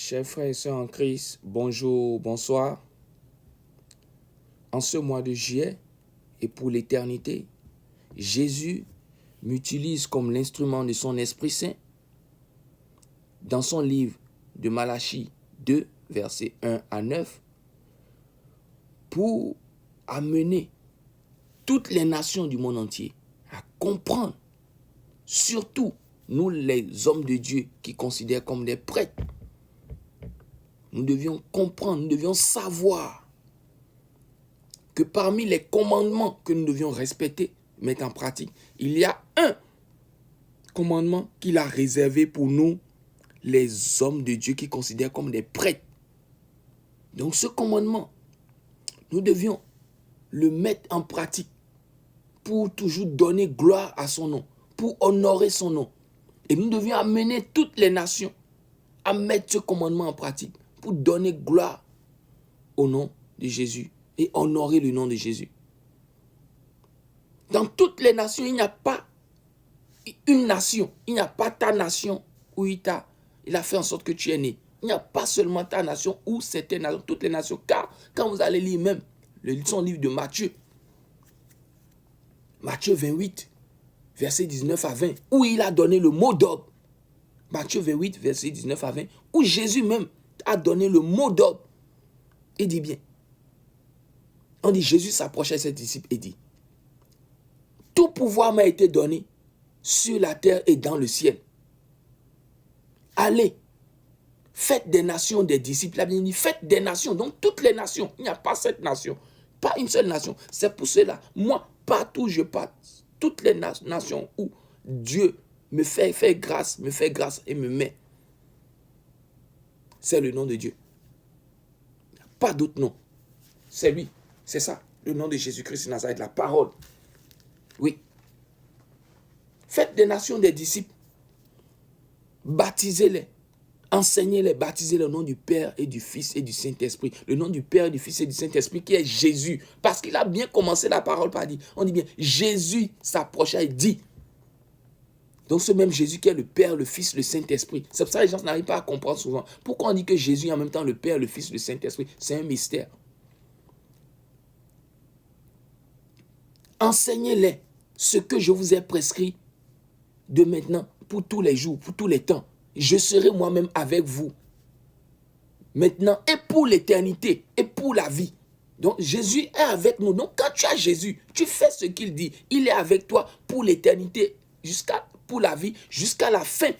Chers frères et sœurs en Christ, bonjour, bonsoir. En ce mois de juillet et pour l'éternité, Jésus m'utilise comme l'instrument de son Esprit Saint dans son livre de Malachie 2, versets 1 à 9, pour amener toutes les nations du monde entier à comprendre, surtout nous les hommes de Dieu qui considèrent comme des prêtres. Nous devions comprendre, nous devions savoir que parmi les commandements que nous devions respecter, mettre en pratique, il y a un commandement qu'il a réservé pour nous, les hommes de Dieu qui considèrent comme des prêtres. Donc ce commandement, nous devions le mettre en pratique pour toujours donner gloire à son nom, pour honorer son nom. Et nous devions amener toutes les nations à mettre ce commandement en pratique pour donner gloire au nom de Jésus et honorer le nom de Jésus. Dans toutes les nations, il n'y a pas une nation, il n'y a pas ta nation où il a fait en sorte que tu es né. Il n'y a pas seulement ta nation ou certaines nations, toutes les nations. Car quand vous allez lire même son livre de Matthieu 28, verset 19 à 20, où il a donné le mot d'ordre. Matthieu 28, verset 19 à 20, où Jésus même a donné le mot d'ordre. Il dit bien, on dit, Jésus s'approchait à ses disciples et dit, tout pouvoir m'a été donné sur la terre et dans le ciel. Allez, faites des nations des disciples. Il a bien dit, faites des nations, donc toutes les nations. Il n'y a pas cette nation, pas une seule nation. C'est pour cela, moi, partout je passe, toutes les nations où Dieu me fait grâce et me met, c'est le nom de Dieu. Pas d'autre nom. C'est lui. C'est ça. Le nom de Jésus-Christ de Nazareth, la parole. Oui. Faites des nations des disciples. Baptisez-les. Enseignez-les. Baptisez-les au nom du Père et du Fils et du Saint-Esprit. Le nom du Père, du Fils et du Saint-Esprit qui est Jésus. Parce qu'il a bien commencé la parole par dire. On dit bien, Jésus s'approcha et dit. Donc ce même Jésus qui est le Père, le Fils, le Saint-Esprit. C'est pour ça que les gens n'arrivent pas à comprendre souvent. Pourquoi on dit que Jésus est en même temps le Père, le Fils, le Saint-Esprit? C'est un mystère. Enseignez-les ce que je vous ai prescrit de maintenant pour tous les jours, pour tous les temps. Je serai moi-même avec vous. Maintenant et pour l'éternité et pour la vie. Donc Jésus est avec nous. Donc quand tu as Jésus, tu fais ce qu'il dit. Il est avec toi pour l'éternité, pour la vie, jusqu'à la fin